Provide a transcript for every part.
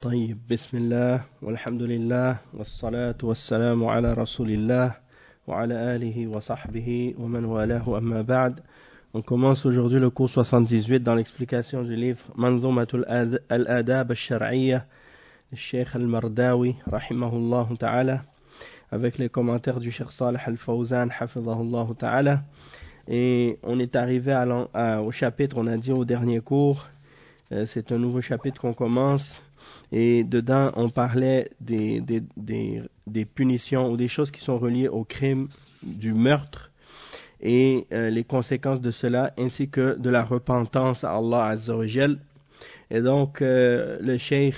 طيب بسم الله والحمد لله والصلاة والسلام على رسول الله وعلى آله وصحبه ومن والاه أما بعد. On commence aujourd'hui le cours 78 dans l'explication du livre Manzumatul al-Adab al-Shar'iyya du Cheikh al-Mardawi rahimahullah ta'ala avec les commentaires du Cheikh Salih al-Fawzan hafidhahullah ta'ala. Et on est arrivé au chapitre, on a dit au dernier cours, c'est un nouveau chapitre qu'on commence. Et dedans, on parlait des punitions ou des choses qui sont reliées au crime du meurtre et les conséquences de cela, ainsi que de la repentance à Allah Azza wa Jal. Et donc, le cheikh,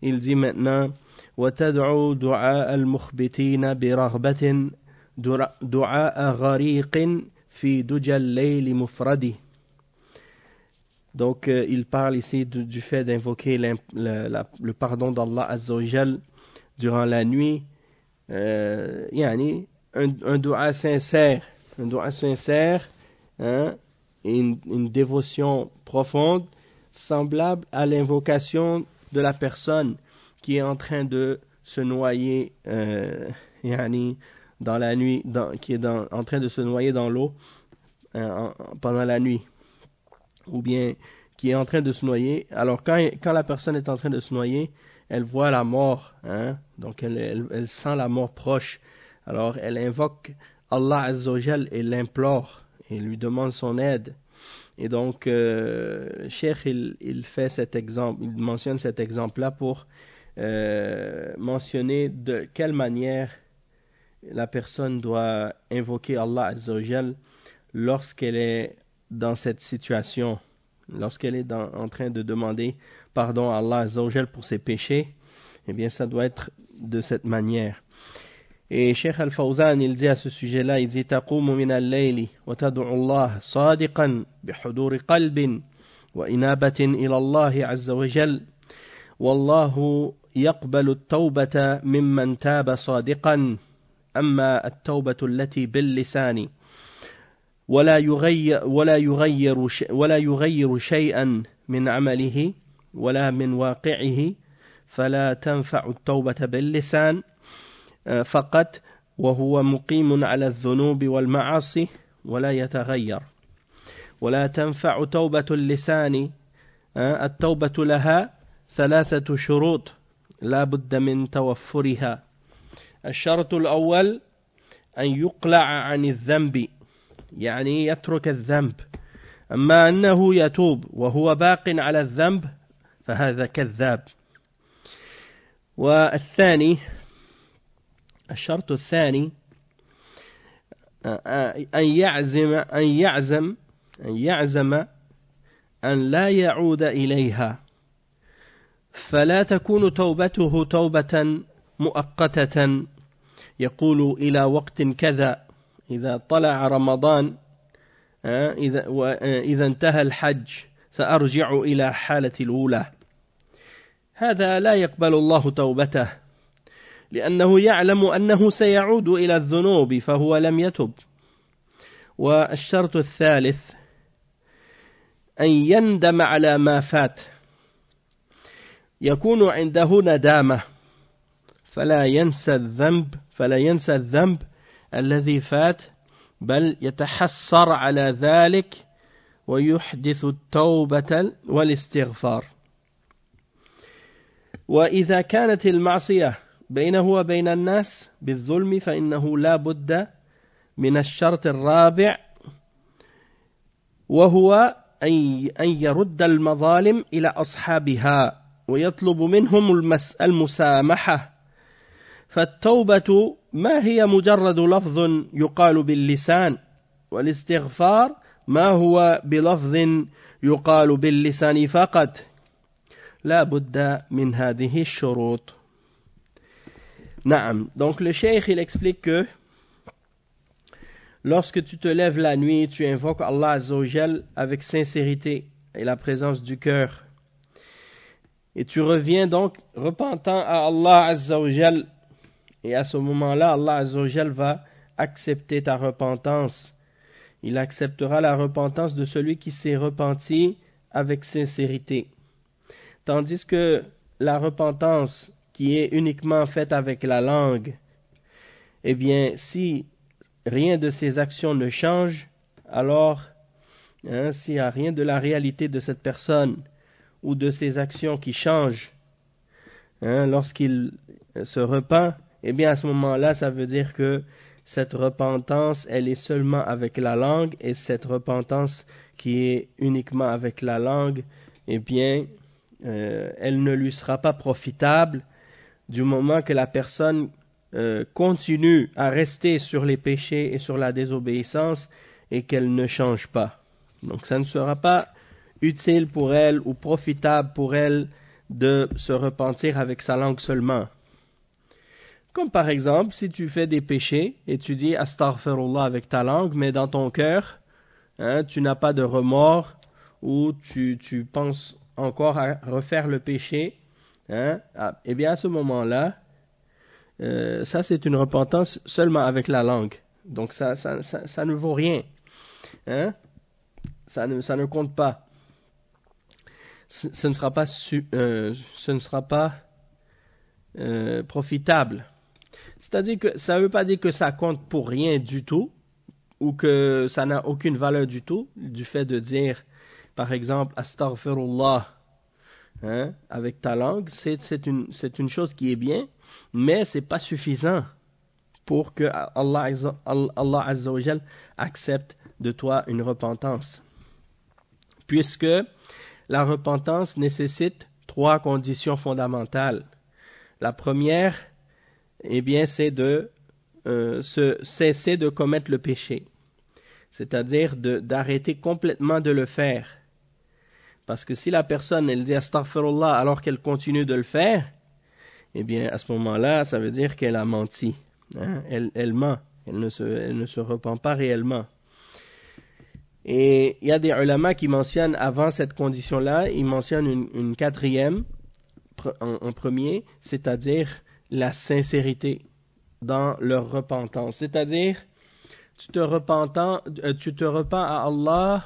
il dit maintenant وَتَدْعُوا دُعَاءَ الْمُخْبِتِينَ بِرَغْبَةٍ دُعَاءَ غَرِيقٍ فِي دُجَى اللَّيْلِ مُفْرَدِ. Donc, il parle ici du fait d'invoquer le pardon d'Allah Azza wa Jal durant la nuit. Un dua sincère, hein, et une dévotion profonde, semblable à l'invocation de la personne qui est en train de se noyer dans la nuit, en train de se noyer dans l'eau pendant la nuit. Ou bien qui est en train de se noyer. Alors quand la personne est en train de se noyer, elle voit la mort, hein? Donc elle sent la mort proche. Alors elle invoque Allah Azza wa Jal et l'implore et lui demande son aide. Et donc le cheikh il fait cet exemple, il mentionne cet exemple-là pour mentionner de quelle manière la personne doit invoquer Allah Azza wa Jal lorsqu'elle est dans cette situation, lorsqu'elle est en train de demander pardon à Allah Azza wa Jal pour ses péchés, eh bien ça doit être de cette manière. Et Cheikh Al-Fawzan, il dit à ce sujet-là, il dit تقوم من الليل وتدعو الله صادقا بحضور قلب وإنابة إلى الله عز وجل والله يقبل التوبة ممن تاب صادقا أما التوبة التي باللسان ولا يغير شيئا من عمله ولا من واقعه فلا تنفع التوبة باللسان فقط وهو مقيم على الذنوب والمعاصي ولا يتغير ولا تنفع توبة اللسان التوبة لها 3 شروط لا بد من توفرها. الشرط الأول أن يقلع عن الذنب يعني يترك الذنب، أما أنه يتوب وهو باق على الذنب فهذا كذاب. والثاني، الشرط الثاني أن يعزم أن لا يعود إليها، فلا تكون توبته توبة مؤقتة يقول إلى وقت كذا إذا طلع رمضان إذا انتهى الحج سأرجع إلى حالة الأولى. هذا لا يقبل الله توبته لأنه يعلم أنه سيعود إلى الذنوب فهو لم يتب. والشرط الثالث أن يندم على ما فات، يكون عنده ندامة فلا ينسى الذنب الذي فات بل يتحسر على ذلك ويحدث التوبة والاستغفار. وإذا كانت المعصية بينه وبين الناس بالظلم فإنه لا بد من الشرط الرابع وهو أن يرد المظالم إلى أصحابها ويطلب منهم المسامحة. فالتوبة ما هي مجرد لفظ يقال باللسان، والاستغفار ما هو بلفظ يقال باللسان فقط، لا بد من هذه الشروط. نعم. Donc le cheikh il explique que lorsque tu te lèves la nuit, tu invoques Allah Azza wa Jal avec sincérité et la présence du cœur, et tu reviens donc repentant à Allah Azza wa Jal. Et à ce moment-là, Allah Azza wa Jal va accepter ta repentance. Il acceptera la repentance de celui qui s'est repenti avec sincérité. Tandis que la repentance qui est uniquement faite avec la langue, eh bien, si rien de ces actions ne change, alors, s'il n'y a rien de la réalité de cette personne ou de ses actions qui changent, lorsqu'il se repent, eh bien, à ce moment-là, ça veut dire que cette repentance, elle est seulement avec la langue, et cette repentance qui est uniquement avec la langue, eh bien, elle ne lui sera pas profitable du moment que la personne continue à rester sur les péchés et sur la désobéissance et qu'elle ne change pas. Donc ça ne sera pas utile pour elle ou profitable pour elle de se repentir avec sa langue seulement. Comme par exemple, si tu fais des péchés et tu dis astaghfirullah avec ta langue, mais dans ton cœur, tu n'as pas de remords ou tu penses encore à refaire le péché, eh bien à ce moment-là, ça c'est une repentance seulement avec la langue. Donc ça ne vaut rien. Ça ne compte pas. Ce ne sera pas profitable. C'est-à-dire que ça ne veut pas dire que ça compte pour rien du tout ou que ça n'a aucune valeur du tout, du fait de dire, par exemple, astaghfirullah avec ta langue, c'est une chose qui est bien, mais c'est pas suffisant pour que Allah Azza wa Jal accepte de toi une repentance. Puisque la repentance nécessite 3 conditions fondamentales. La première, eh bien, c'est de se cesser de commettre le péché, c'est-à-dire d'arrêter complètement de le faire. Parce que si la personne, elle dit astaghfirullah alors qu'elle continue de le faire, eh bien, à ce moment-là, ça veut dire qu'elle a menti. Elle ment. Elle ne se repent pas réellement. Et il y a des ulama qui mentionnent avant cette condition-là, ils mentionnent une quatrième en premier, c'est-à-dire la sincérité dans leur repentance. C'est-à-dire, tu te repens à Allah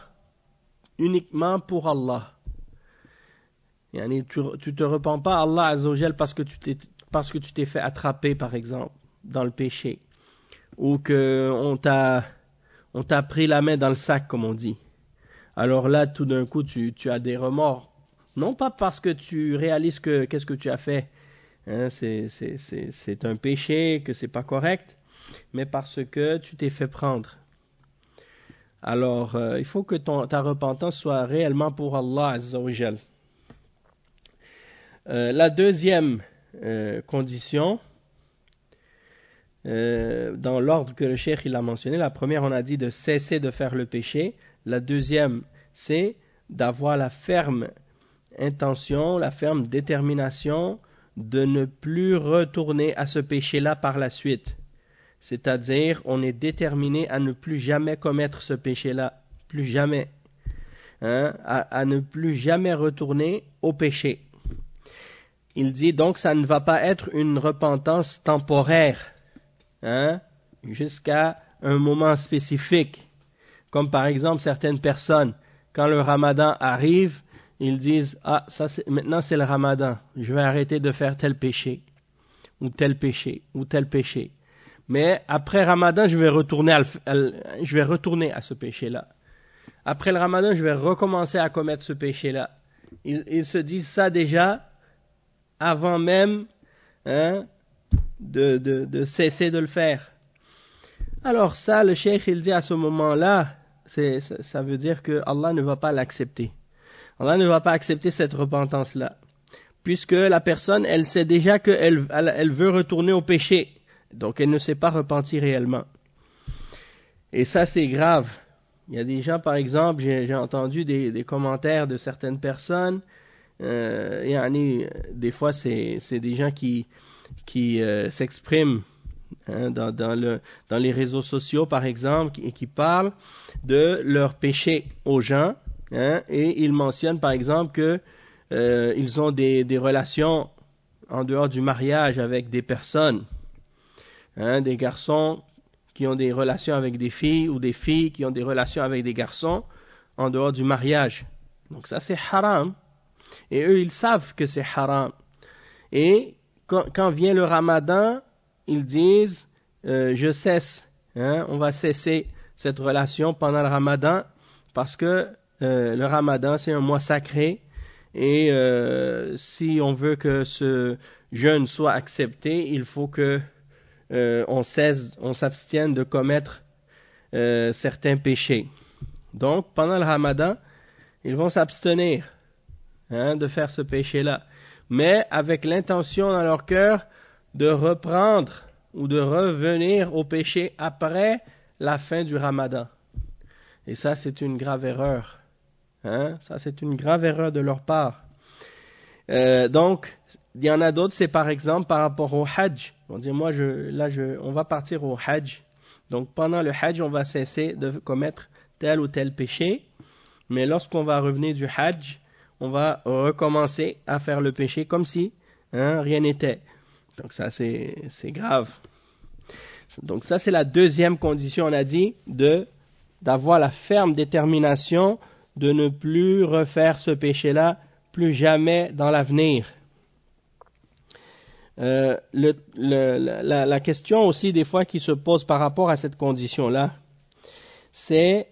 uniquement pour Allah. Tu te repens pas à Allah Azza wa Jal parce que tu t'es fait attraper, par exemple, dans le péché, ou que on t'a pris la main dans le sac, comme on dit. Alors là, tout d'un coup, tu as des remords, non pas parce que tu réalises qu'est-ce que tu as fait, c'est un péché, que c'est pas correct, mais parce que tu t'es fait prendre. Alors, il faut que ta repentance soit réellement pour Allah Azza wa Jal. La deuxième condition, dans l'ordre que le cheikh il a mentionné, la première on a dit de cesser de faire le péché, la deuxième c'est d'avoir la ferme intention, la ferme détermination de ne plus retourner à ce péché-là par la suite. C'est-à-dire, on est déterminé à ne plus jamais commettre ce péché-là, plus jamais, à ne plus jamais retourner au péché. Il dit donc ça ne va pas être une repentance temporaire, jusqu'à un moment spécifique. Comme par exemple certaines personnes, quand le ramadan arrive, ils disent « Ah, maintenant c'est le ramadan, je vais arrêter de faire tel péché, ou tel péché, ou tel péché. Mais après ramadan, je vais retourner à ce péché-là. Après le ramadan, je vais recommencer à commettre ce péché-là. » Ils se disent ça déjà avant même de cesser de le faire. Alors ça, le cheikh, il dit à ce moment-là, ça veut dire que Allah ne va pas l'accepter. Allah ne va pas accepter cette repentance-là. Puisque la personne, elle sait déjà qu'elle veut retourner au péché. Donc elle ne s'est pas repentie réellement. Et ça, c'est grave. Il y a des gens, par exemple, j'ai entendu des commentaires de certaines personnes. Des fois, c'est des gens qui s'expriment dans les réseaux sociaux, par exemple, et qui parlent de leurs péchés aux gens, et ils mentionnent, par exemple, que ils ont des relations en dehors du mariage avec des personnes, des garçons qui ont des relations avec des filles, ou des filles qui ont des relations avec des garçons en dehors du mariage. Donc ça, c'est haram. Et eux, ils savent que c'est haram. Et quand vient le Ramadan, ils disent je cesse, on va cesser cette relation pendant le Ramadan parce que le Ramadan c'est un mois sacré et si on veut que ce jeûne soit accepté, il faut que on s'abstienne de commettre certains péchés. Donc pendant le Ramadan, ils vont s'abstenir de faire ce péché-là, mais avec l'intention dans leur cœur de reprendre ou de revenir au péché après la fin du Ramadan. Et ça, c'est une grave erreur. Ça, c'est une grave erreur de leur part. Donc, il y en a d'autres, c'est par exemple par rapport au Hajj. On dit, on va partir au Hajj. Donc, pendant le Hajj, on va cesser de commettre tel ou tel péché. Mais lorsqu'on va revenir du Hajj, on va recommencer à faire le péché comme si rien n'était. Donc ça, c'est grave. Donc ça, c'est la deuxième condition, on a dit, d'avoir la ferme détermination de ne plus refaire ce péché-là, plus jamais dans l'avenir. La question aussi des fois qui se pose par rapport à cette condition-là, c'est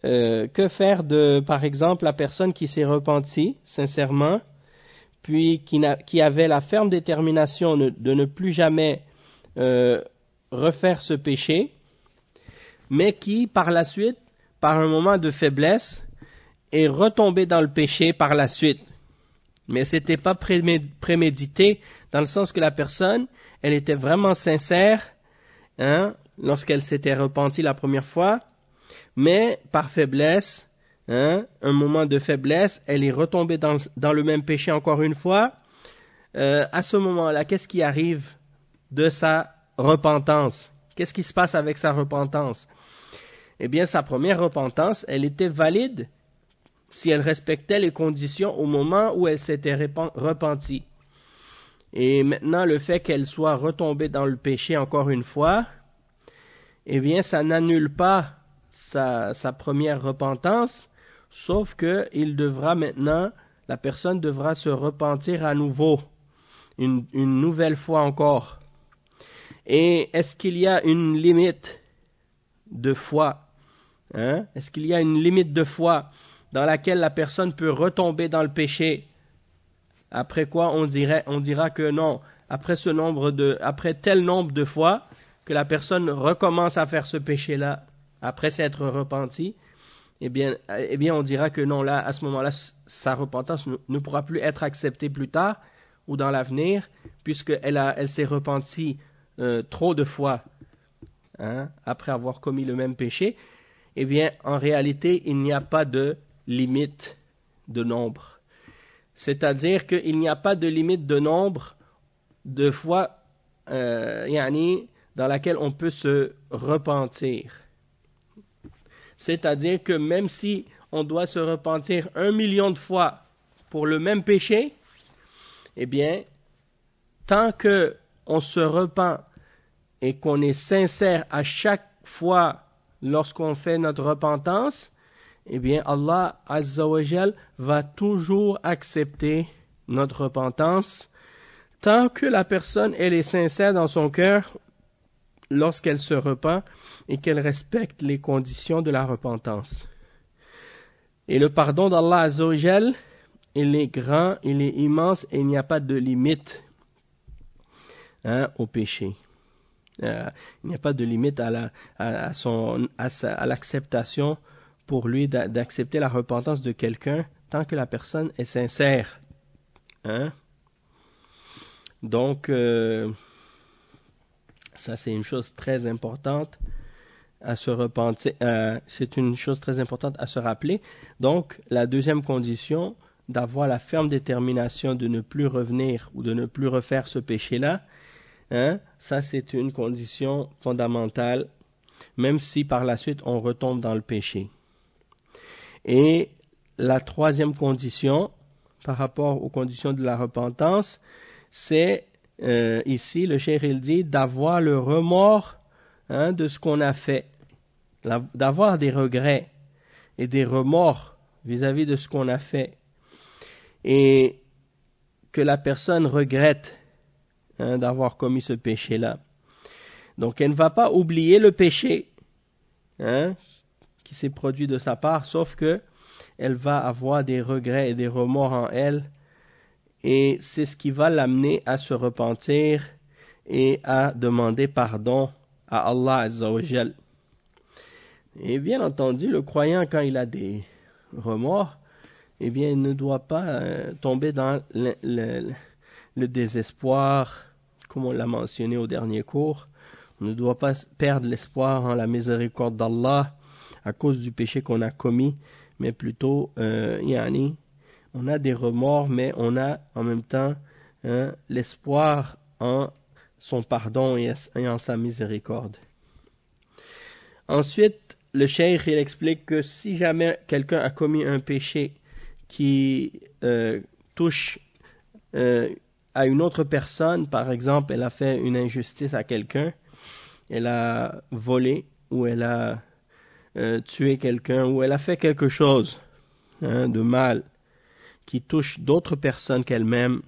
que faire de, par exemple, la personne qui s'est repentie sincèrement, puis qui avait la ferme détermination de ne plus jamais refaire ce péché, mais qui, par la suite, par un moment de faiblesse, est retombé dans le péché par la suite. Mais c'était pas prémédité, dans le sens que la personne, elle était vraiment sincère, lorsqu'elle s'était repentie la première fois, mais par faiblesse, un moment de faiblesse, elle est retombée dans le même péché encore une fois. À ce moment-là, qu'est-ce qui arrive de sa repentance? Qu'est-ce qui se passe avec sa repentance? Eh bien, sa première repentance, elle était valide si elle respectait les conditions au moment où elle s'était repentie. Et maintenant, le fait qu'elle soit retombée dans le péché encore une fois, eh bien, ça n'annule pas sa première repentance, sauf que la personne devra se repentir à nouveau, une nouvelle fois encore. Et est-ce qu'il y a une limite de foi? Est-ce qu'il y a une limite de foi dans laquelle la personne peut retomber dans le péché? Après quoi on dira que non, après tel nombre de fois que la personne recommence à faire ce péché-là, après s'être repenti, eh bien, on dira que non, là, à ce moment-là, sa repentance ne pourra plus être acceptée plus tard ou dans l'avenir, puisqu'elle s'est repentie trop de fois, après avoir commis le même péché. Eh bien, en réalité, il n'y a pas de limite de nombre. C'est-à-dire qu'il n'y a pas de limite de nombre de fois dans laquelle on peut se repentir. C'est-à-dire que même si on doit se repentir 1 million de fois pour le même péché, eh bien, tant qu'on se repent et qu'on est sincère à chaque fois lorsqu'on fait notre repentance, eh bien, Allah Azza wa Jal va toujours accepter notre repentance tant que la personne, elle est sincère dans son cœur lorsqu'elle se repent et qu'elle respecte les conditions de la repentance. Et le pardon d'Allah Azza wa Jal, il est grand, il est immense et il n'y a pas de limite au péché. Il n'y a pas de limite à l'acceptation pour lui d'accepter la repentance de quelqu'un tant que la personne est sincère. Donc, ça c'est une chose très importante à se repentir. C'est une chose très importante à se rappeler. Donc, la deuxième condition, d'avoir la ferme détermination de ne plus revenir ou de ne plus refaire ce péché-là, ça c'est une condition fondamentale, même si par la suite on retombe dans le péché. Et la troisième condition, par rapport aux conditions de la repentance, c'est ici, le cheikh il dit, d'avoir le remords de ce qu'on a fait, d'avoir des regrets et des remords vis-à-vis de ce qu'on a fait. Et que la personne regrette d'avoir commis ce péché-là. Donc elle ne va pas oublier le péché qui s'est produit de sa part, sauf que elle va avoir des regrets et des remords en elle, et c'est ce qui va l'amener à se repentir et à demander pardon à Allah Azza wa Jal. Et bien entendu, le croyant, quand il a des remords, eh bien, il ne doit pas tomber dans le désespoir, comme on l'a mentionné au dernier cours. On ne doit pas perdre l'espoir en la miséricorde d'Allah à cause du péché qu'on a commis, mais plutôt, on a des remords, mais on a en même temps l'espoir en son pardon et en sa miséricorde. Ensuite, le cheikh il explique que si jamais quelqu'un a commis un péché qui touche à une autre personne, par exemple, elle a fait une injustice à quelqu'un, elle a volé ou elle a tué quelqu'un ou elle a fait quelque chose de mal qui touche d'autres personnes qu'elle-même,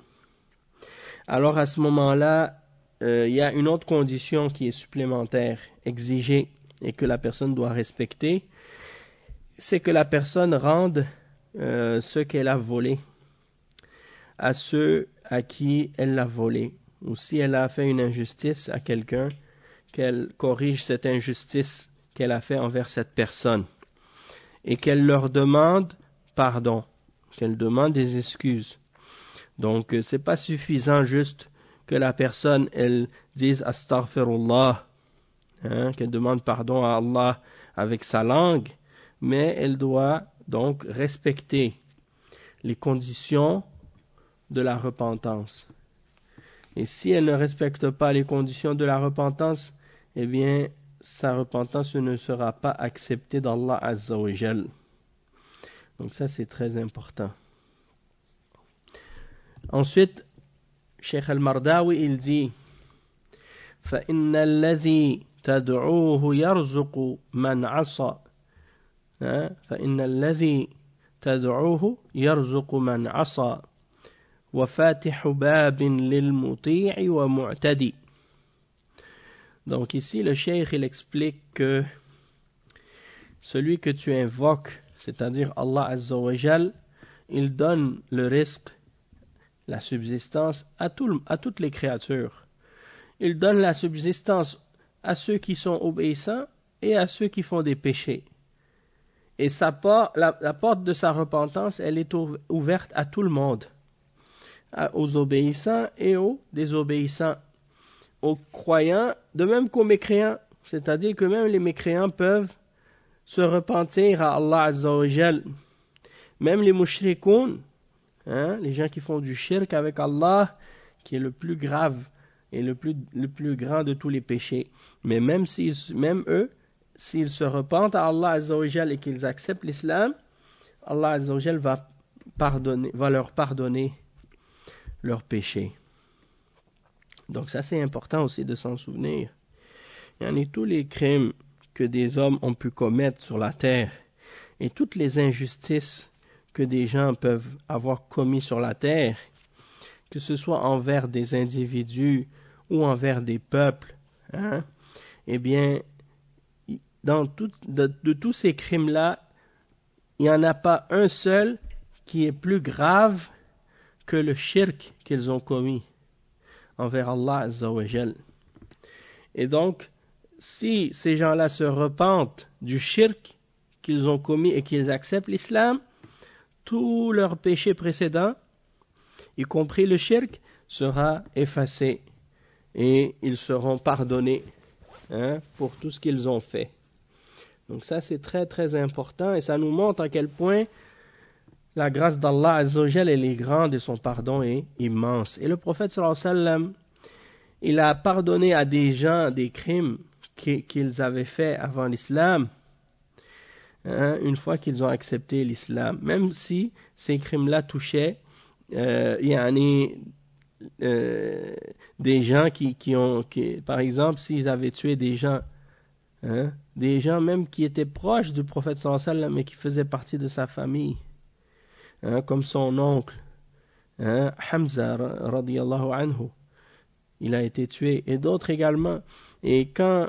alors à ce moment-là, il y a une autre condition qui est supplémentaire, exigée, et que la personne doit respecter, c'est que la personne rende ce qu'elle a volé à ceux à qui elle l'a volé. Ou si elle a fait une injustice à quelqu'un, qu'elle corrige cette injustice qu'elle a fait envers cette personne et qu'elle leur demande pardon, qu'elle demande des excuses. Donc c'est pas suffisant juste que la personne elle dise astaghfirullah, qu'elle demande pardon à Allah avec sa langue, mais elle doit donc respecter les conditions de la repentance. Et si elle ne respecte pas les conditions de la repentance, eh bien, sa repentance ne sera pas acceptée d'Allah Azza wa Jal. Donc ça, c'est très important. Ensuite, Cheikh Al-Mardawi, il dit فَإِنَّ الَّذِي تَدْعُوهُ يَرْزُقُ مَنْ عَصَى فَإِنَّ الَّذِي تَدْعُوهُ يَرْزُقُ مَنْ عَصَى وَفَاتِحُ بَابٍ لِلْمُطِيعِ وَمُعْتَدِي. Donc ici, le cheikh, il explique que celui que tu invoques, c'est-à-dire Allah Azza wa Jal, il donne le risque, la subsistance à toutes les créatures. Il donne la subsistance à ceux qui sont obéissants et à ceux qui font des péchés. Et la porte de sa repentance, elle est ouverte à tout le monde, aux obéissants et aux désobéissants, aux croyants, de même qu'aux mécréants. C'est-à-dire que même les mécréants peuvent se repentir à Allah Azza wa Jal. Même les mushrikoun, les gens qui font du shirk avec Allah, qui est le plus grave et le plus grand de tous les péchés. Mais même eux, s'ils se repentent à Allah Azza wa Jal et qu'ils acceptent l'islam, Allah Azza wa Jal va leur pardonner leurs péchés. Donc ça, c'est important aussi de s'en souvenir. Il y en a tous les crimes que des hommes ont pu commettre sur la terre et toutes les injustices que des gens peuvent avoir commis sur la terre, que ce soit envers des individus ou envers des peuples, eh bien, de tous ces crimes-là, il n'y en a pas un seul qui est plus grave que le shirk qu'ils ont commis envers Allah Azza wa Jal. Et donc, si ces gens-là se repentent du shirk qu'ils ont commis et qu'ils acceptent l'islam, tous leurs péchés précédents, y compris le shirk, sera effacé et ils seront pardonnés pour tout ce qu'ils ont fait. Donc ça, c'est très très important et ça nous montre à quel point la grâce d'Allah Azza wa Jal, elle est grande et son pardon est immense. Et le prophète sallallahu alayhi wa sallam, il a pardonné à des gens des crimes qu'ils avaient faits avant l'islam, une fois qu'ils ont accepté l'islam, même si ces crimes-là touchaient des gens qui par exemple, s'ils avaient tué des gens même qui étaient proches du prophète sallallahu alayhi wa sallam, mais qui faisaient partie de sa famille, comme son oncle, Hamza radiyallahu anhu, il a été tué, et d'autres également. Et quand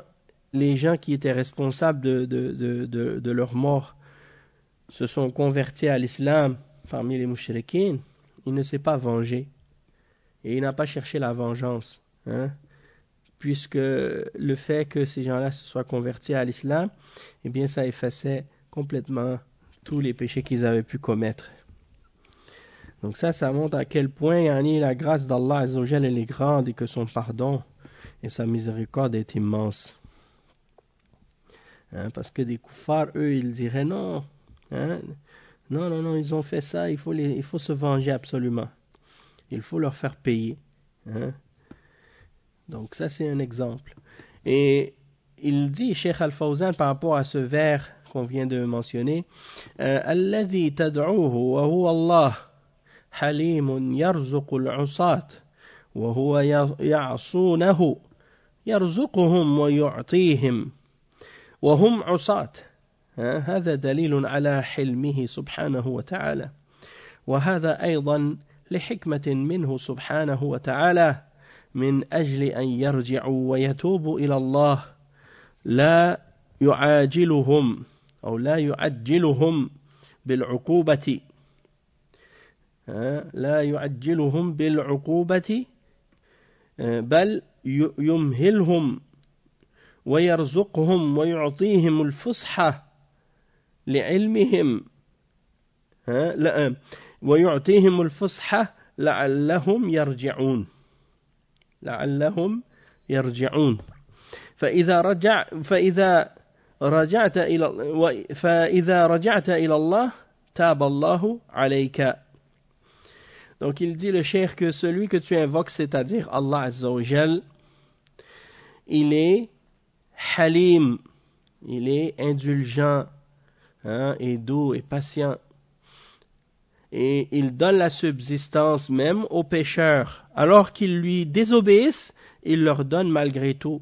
les gens qui étaient responsables de leur mort se sont convertis à l'islam parmi les mouchriquines, il ne s'est pas vengé. Et il n'a pas cherché la vengeance. Puisque le fait que ces gens-là se soient convertis à l'islam, eh bien ça effaçait complètement tous les péchés qu'ils avaient pu commettre. Donc ça montre à quel point la grâce d'Allah Azza wa Jalla elle est grande et que son pardon et sa miséricorde est immense. Parce que des koufars, eux, ils diraient non, non, ils ont fait ça, il faut se venger absolument. Il faut leur faire payer. Donc ça c'est un exemple. Et il dit, Cheikh Al-Fawzan, par rapport à ce vers qu'on vient de mentionner, Alladhi tad'uhu wa huwa Allah حليم يرزق العصاة وهو يعصونه يرزقهم ويعطيهم وهم عصاة هذا دليل على حلمه سبحانه وتعالى وهذا أيضا لحكمة منه سبحانه وتعالى من أجل أن يرجعوا ويتوبوا إلى الله لا يعجلهم بالعقوبة لا يعجلهم بالعقوبة بل يمهلهم ويرزقهم ويعطيهم الفسحة لعلمهم ويعطيهم الفسحة لعلهم يرجعون فإذا رجعت إلى الله تاب الله عليك. Donc il dit le cheikh que celui que tu invoques, c'est-à-dire Allah Azza wa Jal, il est halim, il est indulgent, et doux et patient. Et il donne la subsistance même aux pécheurs. Alors qu'ils lui désobéissent, il leur donne malgré tout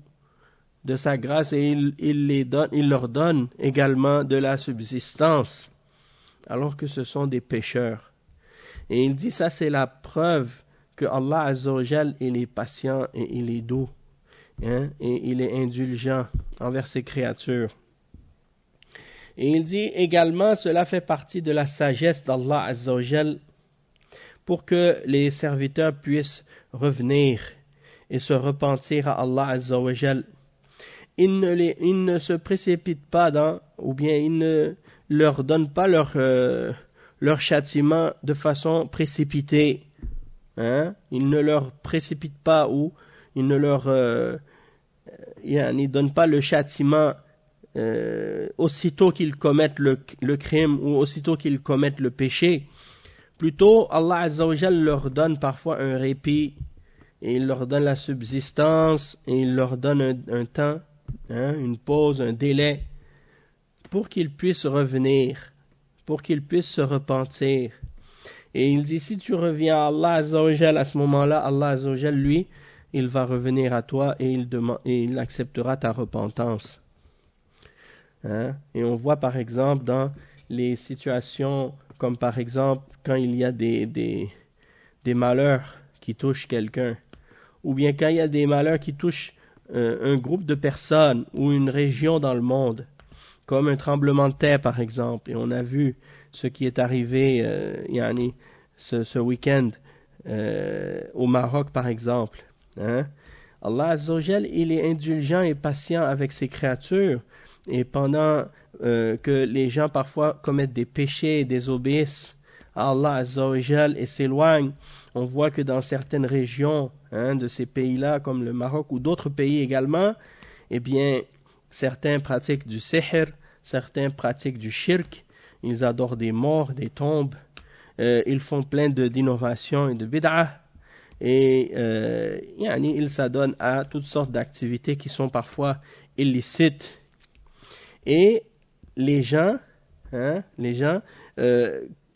de sa grâce et il leur donne également de la subsistance, alors que ce sont des pécheurs. Et il dit ça c'est la preuve que Allah Azza wa Jal il est patient et il est doux, et il est indulgent envers ses créatures. Et il dit également cela fait partie de la sagesse d'Allah Azza wa Jal pour que les serviteurs puissent revenir et se repentir à Allah Azza wa Jal. Il ne se précipite pas ou bien il ne leur donne pas leur châtiment de façon précipitée. Il ne leur précipite pas ou il ne leur il donne pas le châtiment aussitôt qu'ils commettent le crime ou aussitôt qu'ils commettent le péché. Plutôt, Allah Azza wa Jal leur donne parfois un répit et il leur donne la subsistance et il leur donne un temps, une pause, un délai pour qu'ils puissent revenir, pour qu'ils puissent se repentir. Et il dit, si tu reviens à Allah Azza wa Jal à ce moment-là, Allah Azza wa Jal, lui, il va revenir à toi et il acceptera ta repentance. Et on voit par exemple dans les situations comme par exemple quand il y a des malheurs qui touchent quelqu'un, ou bien quand il y a des malheurs qui touchent un groupe de personnes ou une région dans le monde, comme un tremblement de terre par exemple, et on a vu ce qui est arrivé ce week-end au Maroc par exemple. Allah Azza wa Jal, il est indulgent et patient avec ses créatures, et pendant que les gens parfois commettent des péchés et désobéissent à Allah Azza wa Jal et s'éloignent, on voit que dans certaines régions de ces pays-là, comme le Maroc ou d'autres pays également, eh bien, certains pratiquent du sihr, certains pratiquent du shirk, ils adorent des morts, des tombes, ils font plein d'innovations et de bid'ah, et ils s'adonnent à toutes sortes d'activités qui sont parfois illicites. Et les gens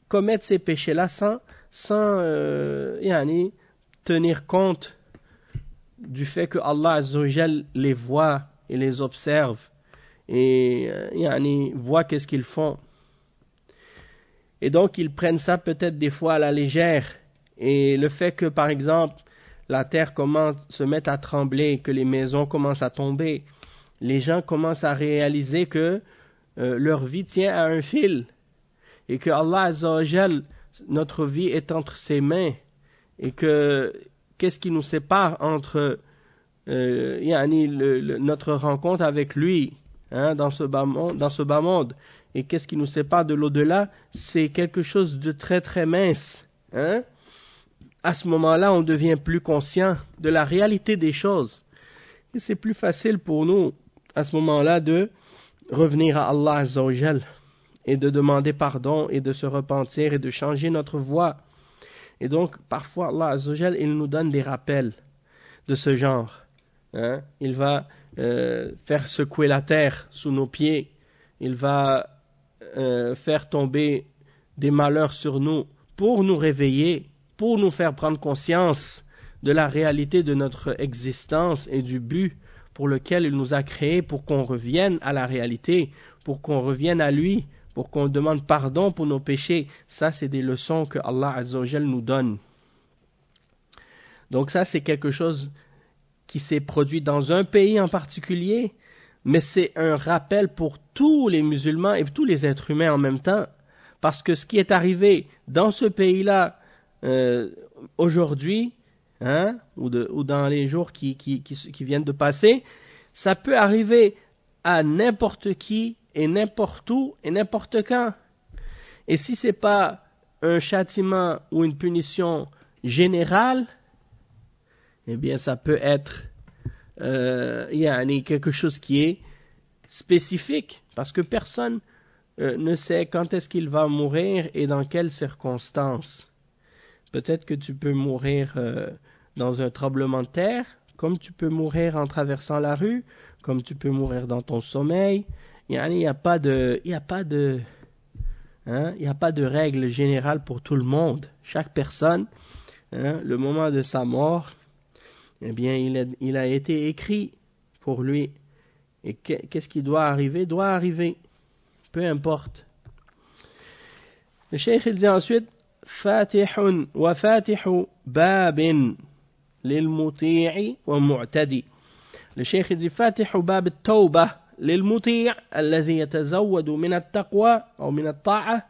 commettent ces péchés-là sans tenir compte du fait que Allah Azza wa Jal les voit et les observe et voit qu'est-ce qu'ils font. Et donc ils prennent ça peut-être des fois à la légère Et le fait que, par exemple, la terre se mette à trembler, que les maisons commencent à tomber, les gens commencent à réaliser que leur vie tient à un fil et que Allah Azza wa Jal, notre vie est entre ses mains et que qu'est-ce qui nous sépare entre notre rencontre avec lui dans ce bas monde et qu'est-ce qui nous sépare de l'au-delà, c'est quelque chose de très très mince. À ce moment-là, on devient plus conscient de la réalité des choses. Et c'est plus facile pour nous, à ce moment-là, de revenir à Allah Azza wa Jal et de demander pardon et de se repentir et de changer notre voie. Et donc, parfois, Allah Azza wa Jal, il nous donne des rappels de ce genre. Il va faire secouer la terre sous nos pieds. Il va faire tomber des malheurs sur nous pour nous réveiller, pour nous faire prendre conscience de la réalité de notre existence et du but pour lequel il nous a créés, pour qu'on revienne à la réalité, pour qu'on revienne à lui, pour qu'on demande pardon pour nos péchés. Ça, c'est des leçons que Allah Azza wa Jal nous donne. Donc ça, c'est quelque chose qui s'est produit dans un pays en particulier, mais c'est un rappel pour tous les musulmans et tous les êtres humains en même temps. Parce que ce qui est arrivé dans ce pays-là aujourd'hui, ou dans les jours qui viennent de passer, ça peut arriver à n'importe qui et n'importe où et n'importe quand. Et si ce n'est pas un châtiment ou une punition générale, eh bien ça peut être quelque chose qui est spécifique, parce que personne ne sait quand est-ce qu'il va mourir et dans quelles circonstances. Peut-être que tu peux mourir dans un tremblement de terre, comme tu peux mourir en traversant la rue, comme tu peux mourir dans ton sommeil. Il n'y a pas de règle générale pour tout le monde. Chaque personne, le moment de sa mort, eh bien, il a été écrit pour lui. Et qu'est-ce qui doit arriver? Doit arriver. Peu importe. Le cheikh il dit ensuite فاتح وفاتح باب للمطيع ومعتدي. Le cheikh dit فاتح باب التوبة للمطيع الذي يتزود من التقوى أو من الطاعة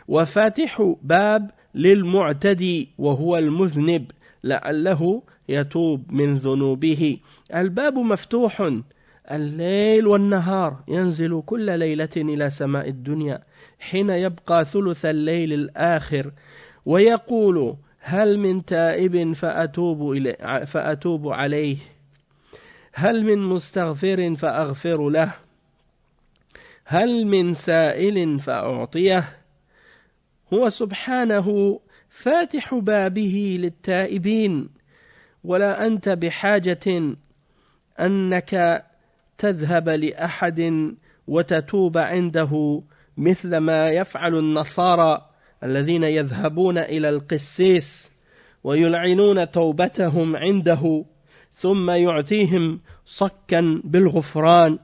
وفاتح باب للمعتدي وهو المذنب لعله يتوب من ذنوبه. الباب مفتوح الليل والنهار ينزل كل ليلة إلى سماء الدنيا حين يبقى ثلث الليل الآخر ويقول هل من تائب فأتوب عليه هل من مستغفر فأغفر له هل من سائل فأعطيه. هو سبحانه فاتح بابه للتائبين ولا أنت بحاجة أنك تذهب لأحد وتتوب عنده مثل ما يفعل النصارى الذين يذهبون إلى القسيس ويلعنون توبتهم عنده ثم يعطيهم صكا بالغفران.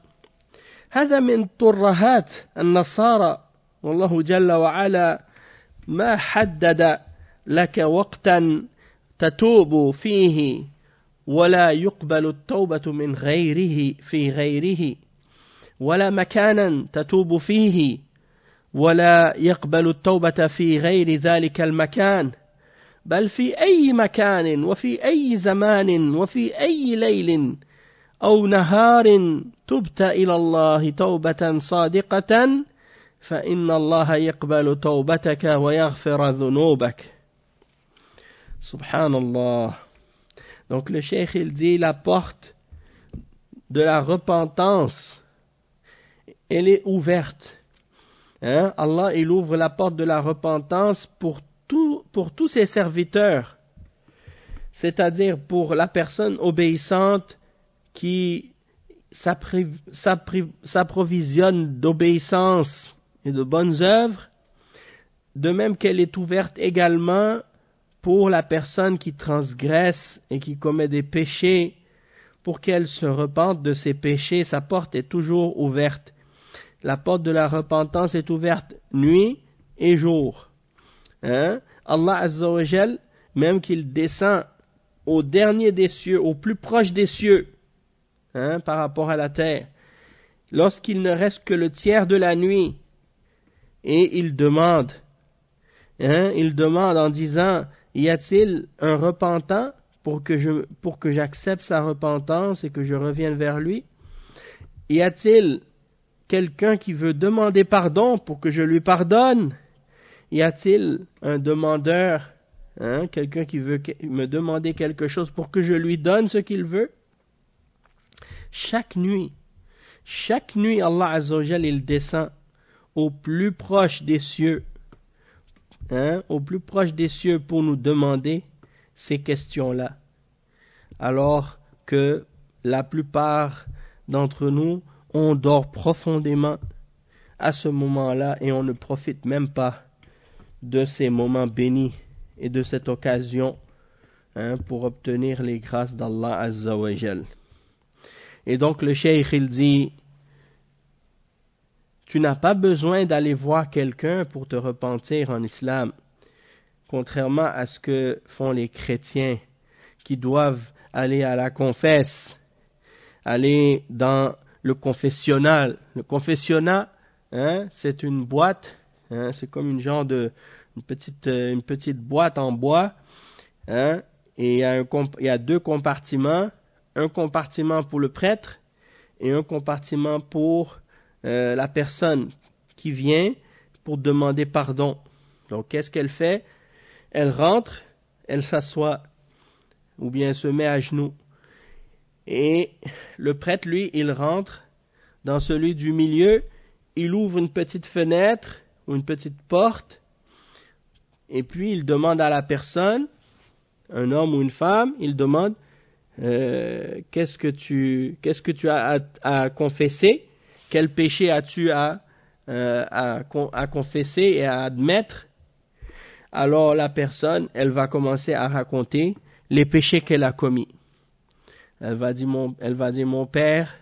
هذا من ترهات النصارى، والله جل وعلا ما حدد لك وقتا تتوب فيه ولا يقبل التوبة من غيره في غيره ولا مكانا تتوب فيه ولا يقبل التوبة في غير ذلك المكان، بل في أي مكان وفي أي زمان وفي أي ليل أو نهار تبت إلى الله توبة صادقة فإن الله يقبل توبتك ويغفر ذنوبك. Subhanallah. Donc le cheikh il dit la porte de la repentance elle est ouverte. Allah il ouvre la porte de la repentance pour tous ses serviteurs, c'est-à-dire pour la personne obéissante qui s'approvisionne d'obéissance et de bonnes œuvres, de même qu'elle est ouverte également pour la personne qui transgresse et qui commet des péchés, pour qu'elle se repente de ses péchés. Sa porte est toujours ouverte. La porte de la repentance est ouverte nuit et jour. Allah Azza wa Jal, même qu'il descend au dernier des cieux, au plus proche des cieux, par rapport à la terre, lorsqu'il ne reste que le tiers de la nuit, et il demande en disant, y a-t-il un repentant pour que j'accepte sa repentance et que je revienne vers lui? Y a-t-il quelqu'un qui veut demander pardon pour que je lui pardonne? Y a-t-il un demandeur, quelqu'un qui veut me demander quelque chose pour que je lui donne ce qu'il veut? Chaque nuit, Allah Azza wa Jal, il descend au plus proche des cieux, au plus proche des cieux pour nous demander ces questions-là. Alors que la plupart d'entre nous, on dort profondément à ce moment-là et on ne profite même pas de ces moments bénis et de cette occasion pour obtenir les grâces d'Allah Azza wa Jal. Et donc le cheikh il dit, tu n'as pas besoin d'aller voir quelqu'un pour te repentir en islam, contrairement à ce que font les chrétiens qui doivent aller à la confesse, aller dans le confessionnal. Le confessionnat, c'est une boîte, c'est comme une petite boîte en bois, et il y a deux compartiments, un compartiment pour le prêtre et un compartiment pour la personne qui vient pour demander pardon. Donc qu'est-ce qu'elle fait? Elle rentre, elle s'assoit ou bien elle se met à genoux. Et le prêtre, lui, il rentre dans celui du milieu, il ouvre une petite fenêtre ou une petite porte et puis il demande à la personne, un homme ou une femme, il demande qu'est-ce que tu as à confesser? Quel péché as-tu à confesser et à admettre? Alors la personne, elle va commencer à raconter les péchés qu'elle a commis. Elle va dire, mon père,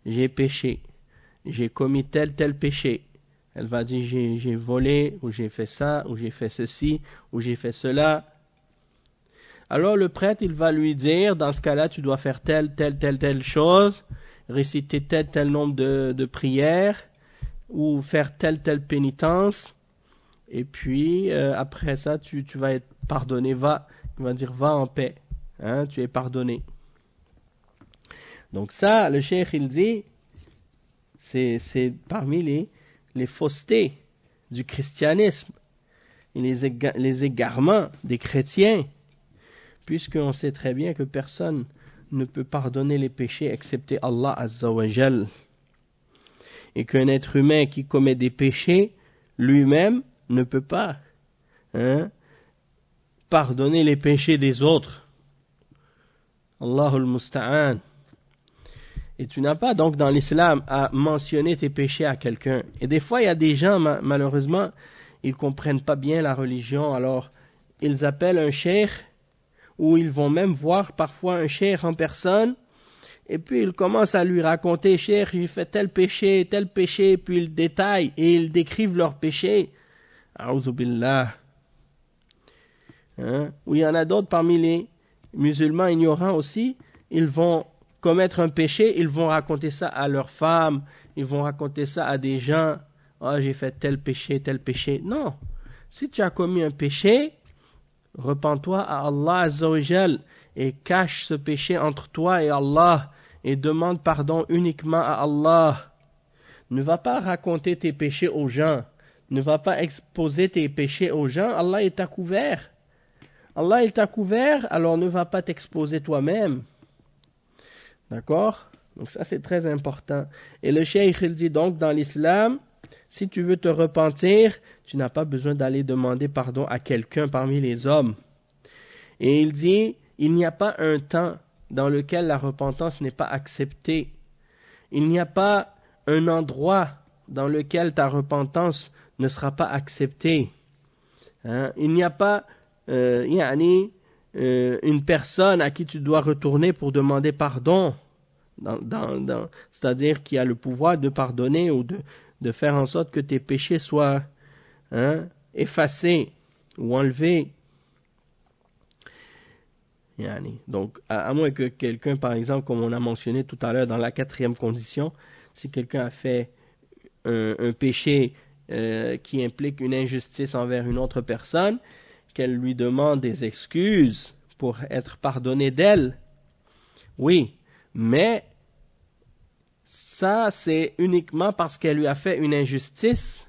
j'ai péché. J'ai commis tel péché. Elle va dire, j'ai volé, ou j'ai fait ça, ou j'ai fait ceci, ou j'ai fait cela. Alors le prêtre, il va lui dire, dans ce cas-là, tu dois faire telle chose, réciter tel nombre de prières, ou faire telle pénitence, et puis après ça, tu vas être pardonné, il va dire, va en paix, tu es pardonné. Donc ça, le cheikh, il dit, c'est parmi les faussetés du christianisme, et les égarements des chrétiens, puisqu'on sait très bien que personne ne peut pardonner les péchés excepté Allah Azza wa Jal. Et qu'un être humain qui commet des péchés, lui-même, ne peut pas pardonner les péchés des autres. Allahul Musta'an. Et tu n'as pas donc dans l'islam à mentionner tes péchés à quelqu'un. Et des fois, il y a des gens, malheureusement, ils ne comprennent pas bien la religion, alors ils appellent un cheikh, ou ils vont même voir parfois un cheikh en personne, et puis ils commencent à lui raconter, cheikh, j'ai fait tel péché, puis ils détaillent et ils décrivent leurs péchés. A'udhu billah. Ou il y en a d'autres parmi les musulmans ignorants aussi, ils vont commettre un péché, ils vont raconter ça à leurs femmes, ils vont raconter ça à des gens, j'ai fait tel péché. Non, si tu as commis un péché, repens-toi à Allah Azza wa Jal et cache ce péché entre toi et Allah et demande pardon uniquement à Allah. Ne va pas raconter tes péchés aux gens, ne va pas exposer tes péchés aux gens. Allah il t'a couvert. Allah il t'a couvert, alors ne va pas t'exposer toi-même. D'accord? Donc ça c'est très important. Et le cheikh il dit donc dans l'islam, si tu veux te repentir, tu n'as pas besoin d'aller demander pardon à quelqu'un parmi les hommes. Et il dit, il n'y a pas un temps dans lequel la repentance n'est pas acceptée. Il n'y a pas un endroit dans lequel ta repentance ne sera pas acceptée. Il n'y a pas une personne à qui tu dois retourner pour demander pardon, c'est-à-dire qui a le pouvoir de pardonner ou de faire en sorte que tes péchés soient effacés ou enlevés. Yani. Donc, à moins que quelqu'un, par exemple, comme on a mentionné tout à l'heure dans la 4e condition, si quelqu'un a fait un péché qui implique une injustice envers une autre personne, qu'elle lui demande des excuses pour être pardonné d'elle, oui, mais ça c'est uniquement parce qu'elle lui a fait une injustice.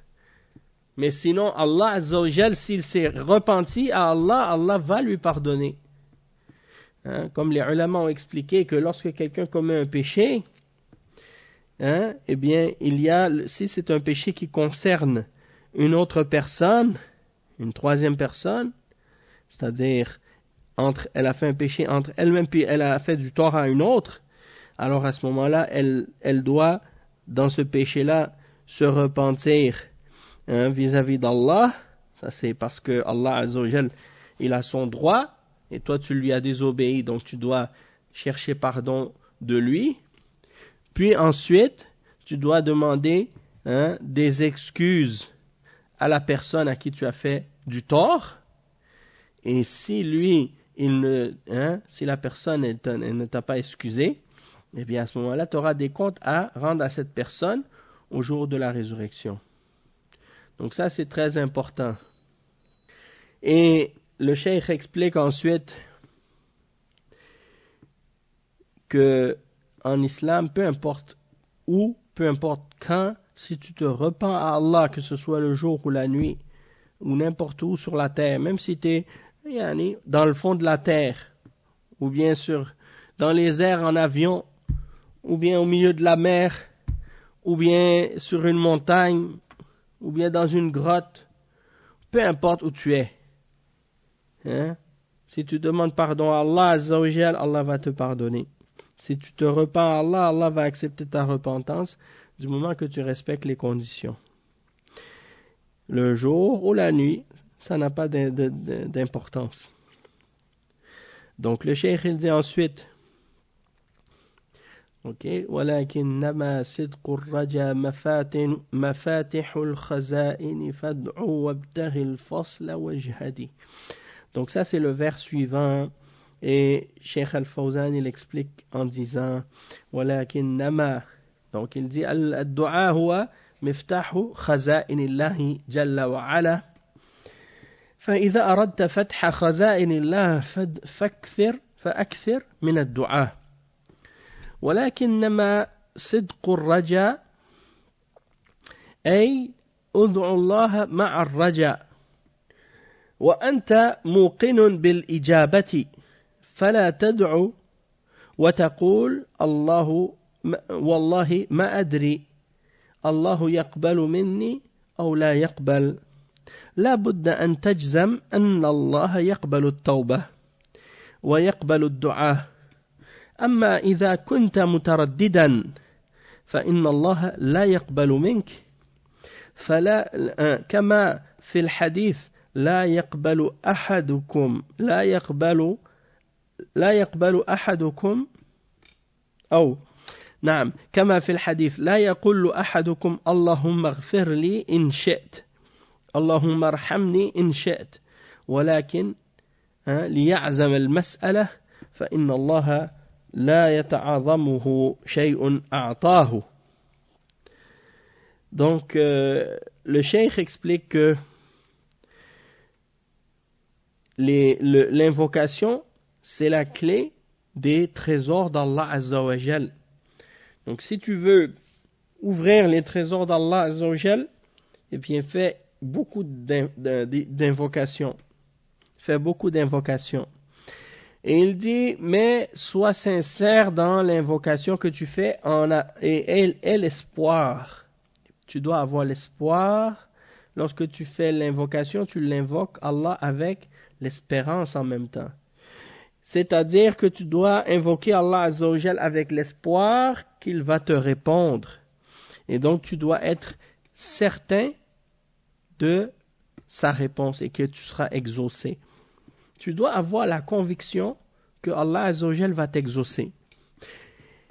Mais sinon, Allah Azza wa Jal, s'il s'est repenti à Allah, Allah va lui pardonner. Hein? Comme les ulama ont expliqué que lorsque quelqu'un commet un péché, hein, eh bien, si c'est un péché qui concerne une autre personne, une troisième personne, c'est-à-dire elle a fait un péché entre elle-même puis elle a fait du tort à une autre, alors à ce moment-là, elle doit, dans ce péché-là, se repentir vis-à-vis d'Allah. Ça c'est parce que Allah Azza wa Jal, il a son droit et toi tu lui as désobéi, donc tu dois chercher pardon de lui. Puis ensuite, tu dois demander des excuses à la personne à qui tu as fait du tort. Et si lui, si la personne elle ne t'a pas excusé, eh bien à ce moment-là, tu auras des comptes à rendre à cette personne au jour de la résurrection. Donc ça, c'est très important. Et le cheikh explique ensuite que en islam, peu importe où, peu importe quand, si tu te repens à Allah, que ce soit le jour ou la nuit, ou n'importe où sur la terre, même si tu es dans le fond de la terre, ou bien dans les airs en avion, ou bien au milieu de la mer, ou bien sur une montagne, ou bien dans une grotte, peu importe où tu es. Si tu demandes pardon à Allah Azza wa Jal, Allah va te pardonner. Si tu te repens à Allah, Allah va accepter ta repentance du moment que tu respectes les conditions. Le jour ou la nuit, ça n'a pas d'importance. Donc le cheikh il dit ensuite, ولكنما صدق الرجا مفاتح الخزائن فادعوا وابتغ الفصل واجهدي. Donc ça c'est le vers suivant et Cheikh Al-Fawzan il explique en disant ولكنما, donc il dit الدعاء هو مفتاح خزائن الله جل وعلا فإذا أردت فتح خزائن الله فأكثر من الدعاء ولكنما صدق الرجاء أي ادعو الله مع الرجاء وأنت موقن بالإجابة فلا تدعو وتقول الله والله ما أدري الله يقبل مني أو لا يقبل. لا بد أن تجزم أن الله يقبل التوبة ويقبل الدعاء. أما إذا كنت مترددا فإن الله لا يقبل منك كما في الحديث لا يقبل أحدكم كما في الحديث لا يقول أحدكم اللهم اغفر لي إن شئت اللهم ارحمني إن شئت ولكن ليعزم المسألة فإن الله لا يتعاظمه شيء أعطاه. Donc le cheikh explique que l'invocation c'est la clé des trésors d'Allah Azza wa Jal. Donc si tu veux ouvrir les trésors d'Allah Azza wa Jal, eh bien fais beaucoup d'invocations. Fais beaucoup d'invocations. Et il dit, mais sois sincère dans l'invocation que tu fais et l'espoir. Tu dois avoir l'espoir. Lorsque tu fais l'invocation, tu l'invoques Allah avec l'espérance en même temps. C'est-à-dire que tu dois invoquer Allah Azza wa Jal avec l'espoir qu'il va te répondre. Et donc tu dois être certain de sa réponse et que tu seras exaucé. Tu dois avoir la conviction que Allah Azza wa Jal va t'exaucer.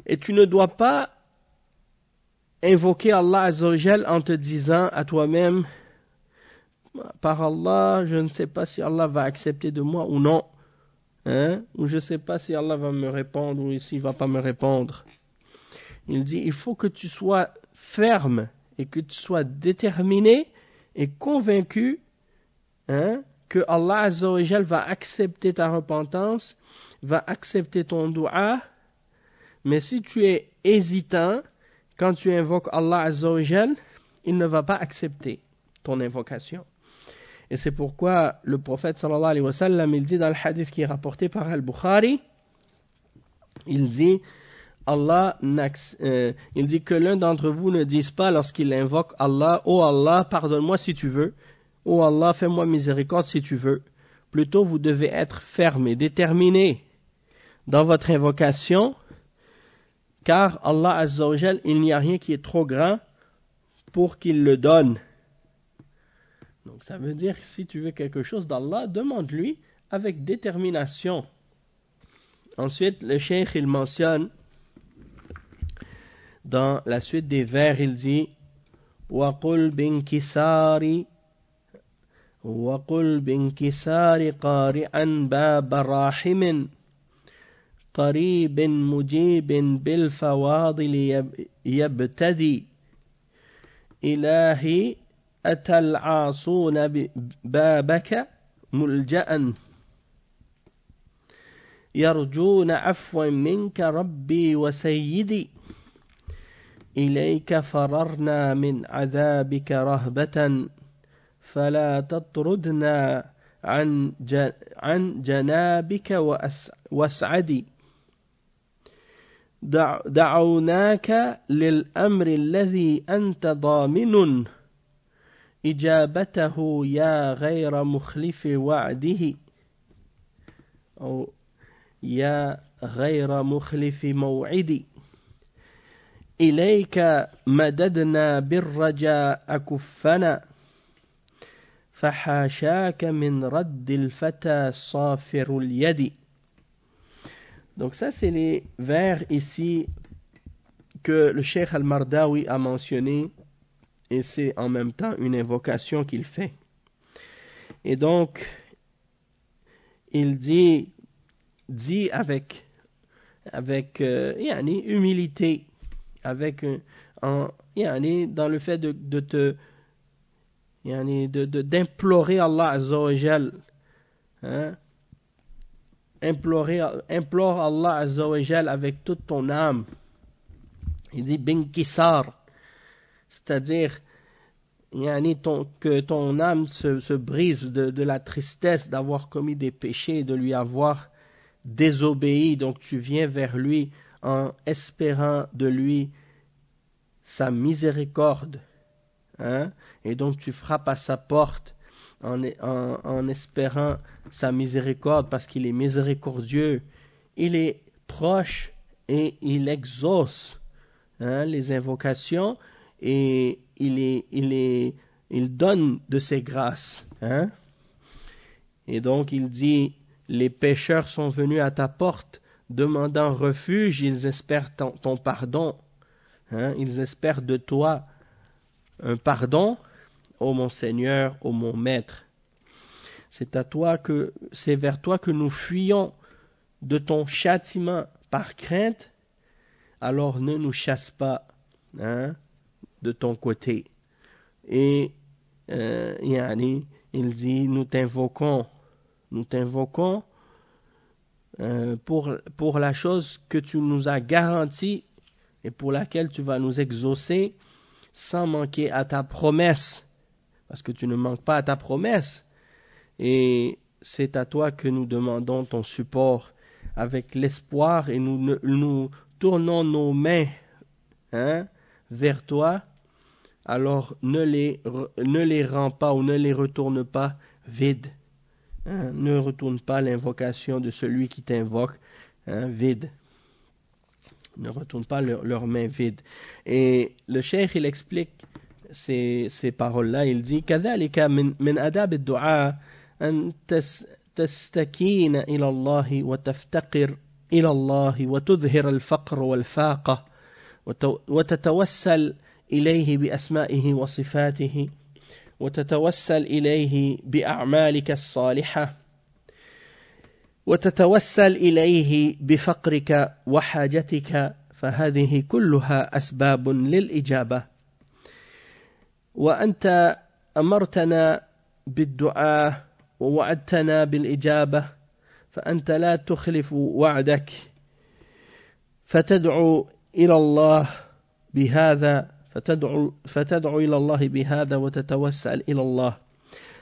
Et tu ne dois pas invoquer Allah Azza wa Jal en te disant à toi-même, par Allah, je ne sais pas si Allah va accepter de moi ou non. hein, ou je ne sais pas si Allah va me répondre ou s'il ne va pas me répondre. Il dit, il faut que tu sois ferme et que tu sois déterminé et convaincu, hein, que Allah Azza wa Jal va accepter ta repentance, va accepter ton dua. Mais si tu es hésitant, quand tu invoques Allah Azza wa Jal, il ne va pas accepter ton invocation. Et c'est pourquoi le prophète sallallahu alayhi wa sallam, il dit dans le hadith qui est rapporté par Al-Bukhari, il dit, il dit que l'un d'entre vous ne dise pas lorsqu'il invoque Allah, « Oh Allah, pardonne-moi si tu veux. Oh Allah, fais-moi miséricorde si tu veux. » Plutôt, vous devez être ferme et déterminé dans votre invocation, car Allah Azza wa Jal, il n'y a rien qui est trop grand pour qu'il le donne. Donc ça veut dire que si tu veux quelque chose d'Allah, demande-lui avec détermination. Ensuite, le cheikh, il mentionne, dans la suite des vers, il dit وَقُلْ بِانْكِسَارِ قَارِعًا بَابَ رَاحِمٍ قَرِيبٍ مُجِيبٍ بِالْفَوَاضِلِ يَبْتَدِي إِلَهِي أتى العاصون بابك ملجأ يرجون عفوا منك ربي وسيدي إليك فررنا من عذابك رهبة فلا تطردنا عن جنابك واسعدي دعوناك للأمر الذي أنت ضامن إجابته يا غير مخلف وعده أو يا غير مخلف موعدي إليك مددنا بالرجاء كفنا فحاشاك من رد الفتى صافر اليد. Donc ça c'est les vers ici que le Cheikh Al-Mardawi a mentionné. Et c'est en même temps une invocation qu'il fait. Et donc, il dit avec humilité, dans le fait d'implorer Allah Azza wa Jal, hein? Implore Allah Azza wa Jal avec toute ton âme. Il dit binkisar, c'est-à-dire que ton âme se brise de la tristesse d'avoir commis des péchés et de lui avoir désobéi. Donc tu viens vers lui en espérant de lui sa miséricorde, hein? Et donc tu frappes à sa porte en espérant sa miséricorde parce qu'il est miséricordieux, il est proche et il exauce, hein, les invocations. Et il donne de ses grâces, hein? Et donc il dit, les pécheurs sont venus à ta porte demandant refuge, ils espèrent ton pardon, hein? Ils espèrent de toi un pardon, ô mon Seigneur, ô mon Maître. C'est vers toi que nous fuyons de ton châtiment par crainte, alors ne nous chasse pas, hein, de ton côté. Et il dit, nous t'invoquons pour la chose que tu nous as garantie et pour laquelle tu vas nous exaucer sans manquer à ta promesse, parce que tu ne manques pas à ta promesse. Et c'est à toi que nous demandons ton support avec l'espoir, et nous tournons nos mains, hein, vers toi. Alors ne les rends pas ou ne les retourne pas vides, hein? Ne retourne pas l'invocation de celui qui t'invoque, hein, vide. Ne retourne pas leurs mains vides. Et le cheikh, il explique ces paroles-là. Il dit كذلك من آداب الدعاء أن تستكين إلى الله وتفتقر إلى الله وتظهر الفقر والفاقة وتتوسل إليه بأسمائه وصفاته وتتوسل إليه بأعمالك الصالحة وتتوسل إليه بفقرك وحاجتك فهذه كلها أسباب للإجابة وأنت أمرتنا بالدعاء ووعدتنا بالإجابة فأنت لا تخلف وعدك فتدعو إلى الله بهذا فتدعو إلى الله بهذا وتتوسل إلى الله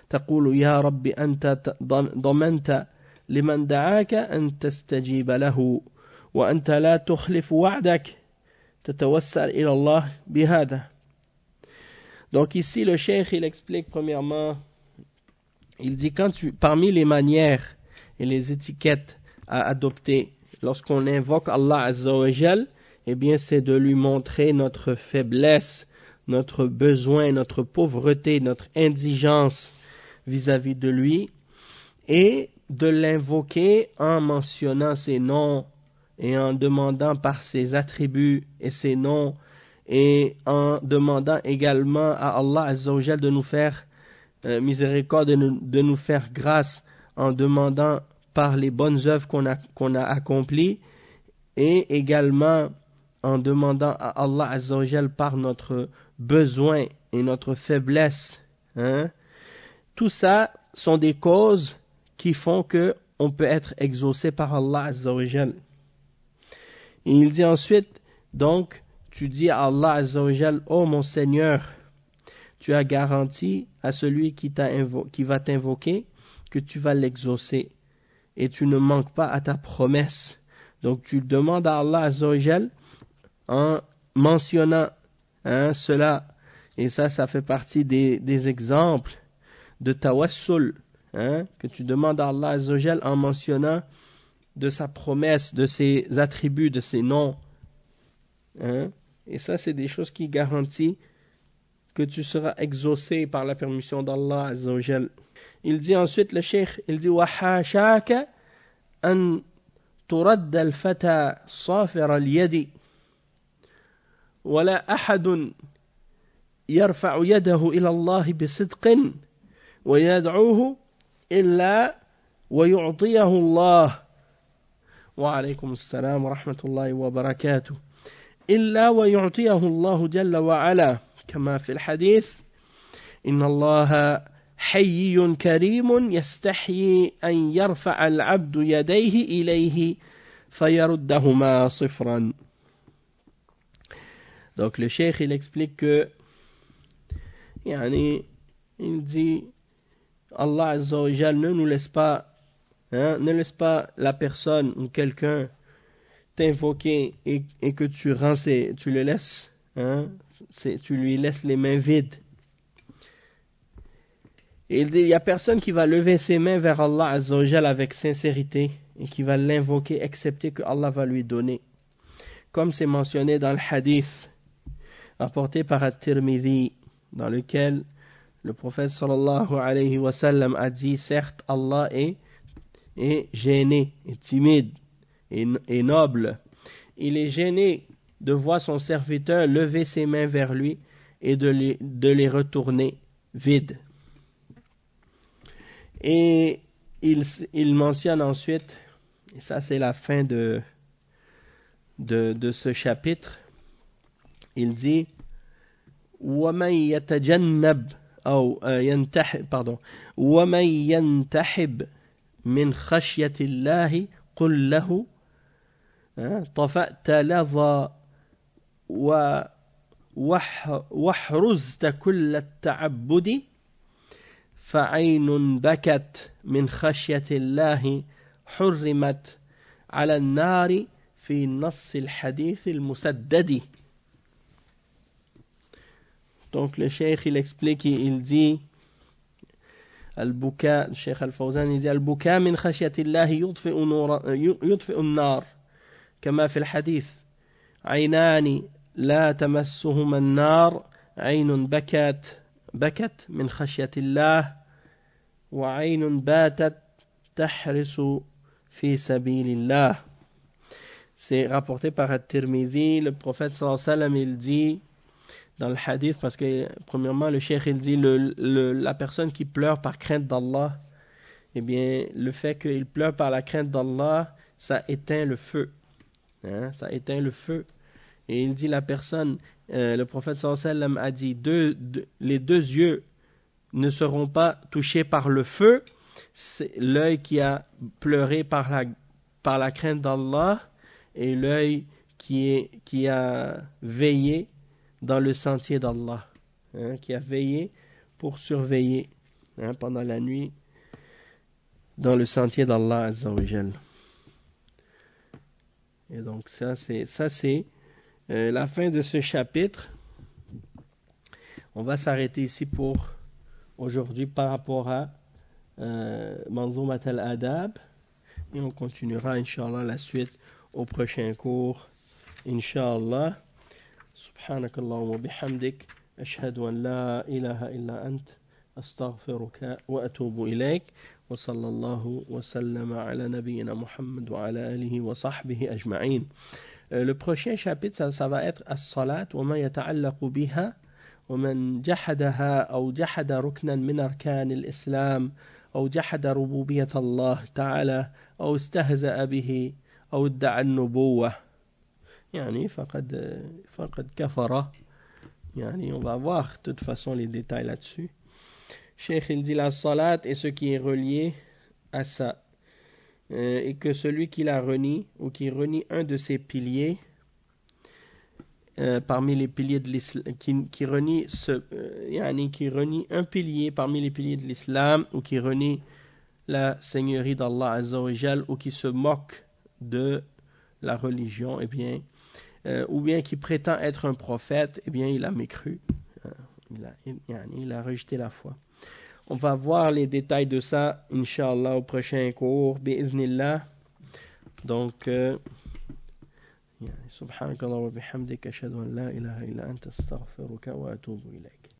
تقول يا رب أنت ضمنت لمن دعاك أن تستجيب له وأنت لا تخلف وعدك تتوسل إلى الله بهذا. Donc ici le cheikh il explique premièrement, il dit parmi les manières et les étiquettes à adopter lorsqu'on invoque Allah Azza wa Jal, eh bien c'est de lui montrer notre faiblesse, notre besoin, notre pauvreté, notre indigence vis-à-vis de lui et de l'invoquer en mentionnant ses noms et en demandant par ses attributs et ses noms et en demandant également à Allah Azza wa Jal de nous faire miséricorde, de nous faire grâce en demandant par les bonnes œuvres qu'on a accomplies et également en demandant à Allah Azza wa Jal par notre besoin et notre faiblesse. Tout ça sont des causes qui font que on peut être exaucé par Allah Azza wa Jal. Et il dit ensuite, donc, tu dis à Allah Azza wa Jal, oh mon Seigneur, tu as garanti à celui qui va t'invoquer que tu vas l'exaucer et tu ne manques pas à ta promesse. Donc tu demandes à Allah Azza wa Jal en mentionnant cela, et ça fait partie des exemples de tawassul, que tu demandes à Allah Azza wa Jal en mentionnant de sa promesse, de ses attributs, de ses noms. Et ça, c'est des choses qui garantissent que tu seras exaucé par la permission d'Allah Azza wa Jal. Il dit ensuite, le cheikh, il dit وَحَاشَاكَ أَن تُرَدَّ الْفَتَى صَافِرَ الْيَدِ وَلَا أَحَدٌ يَرْفَعُ يَدَهُ إِلَى اللَّهِ بِصِدْقٍ وَيَدْعُوهُ إِلَّا وَيُعْطِيَهُ اللَّهُ وعليكم السلام ورحمة الله وبركاته إلا ويعطيه الله جل وعلا كما في الحديث إن الله حي كريم يستحيي أن يرفع العبد يديه إليه فيردهما صفرا. Donc le cheikh il explique que il dit Allah Azza wa Jal ne nous laisse pas ne laisse pas la personne ou quelqu'un t'invoquer et que tu le laisses, tu lui laisses les mains vides. Et il dit, il n'y a personne qui va lever ses mains vers Allah Azza wa Jal avec sincérité et qui va l'invoquer excepté que Allah va lui donner. Comme c'est mentionné dans le hadith rapporté par At-Tirmidhi, dans lequel le prophète sallallahu alayhi wa sallam a dit, certes Allah est gêné, et timide, et noble. Il est gêné de voir son serviteur lever ses mains vers lui et de les retourner vides. Et il mentionne ensuite, et ça c'est la fin de ce chapitre, il dit وَمَنْ يَتَجَنَّبْ أو ينتحب وَمَنْ يَنْتَحِبْ من خشية الله قل له طفأت لظى وحرزت كل التعبد فعين بكت من خشية الله حرمت على النار في نص الحديث المسدد. Donc le cheikh il explique, il dit البكاء الشيخ الفوزان يقول البكاء من خشية الله يطفئ النار كما في الحديث عينان لا تمسهما النار عين بكت من خشية الله وعين باتت تحرس في سبيل الله. C'est rapporté par At-Tirmidhi, le prophète sallallahu alayhi wa sallam il dit dans le hadith, parce que premièrement le cheikh il dit la personne qui pleure par crainte d'Allah, eh bien, le fait qu'il pleure par la crainte d'Allah, ça éteint le feu. Hein, ça éteint le feu. Et il dit la personne, le prophète sallallahu alayhi wa sallam a dit, les deux yeux ne seront pas touchés par le feu. C'est l'œil qui a pleuré par la crainte d'Allah et l'œil qui a veillé dans le sentier d'Allah. Hein, qui a veillé pour surveiller pendant la nuit dans le sentier d'Allah Azza wa Jal. Et donc ça c'est la fin de ce chapitre. On va s'arrêter ici pour aujourd'hui par rapport à Manzumat al-Adab et on continuera Inch'Allah la suite au prochain cours Inch'Allah. Subhanakallahumma bihamdik ashhadu an la ilaha illa ant astaghfiruka wa atubu ilayk. وصلى الله وسلم على نبينا محمد وعلى آله وصحبه أجمعين. Le prochain chapitre, ça va être الصلاة وما يتعلق بها ومن جحدها أو جحد ركنا من أركان الإسلام أو جحد ربوبية الله تعالى أو استهزأ به أو ادعى النبوة يعني فقد كفر. يعني on va voir de toute façon les détails là-dessus. Cheikh il dit la salat et ce qui est relié à ça, et que celui qui la renie ou qui renie un de ses piliers parmi les piliers de l'islam, qui renie un pilier parmi les piliers de l'islam, ou qui renie la seigneurie d'Allah Azza wa Jal, ou qui se moque de la religion, eh bien, ou bien qui prétend être un prophète, eh bien il a mécru, il a rejeté la foi. On va voir les détails de ça, Inch'Allah, au prochain cours, bi'idhnillah. Donc, subhanakallah wa bihamdika ashhadu an la ilaha illa anta astaghfiruka wa atubu ilayk.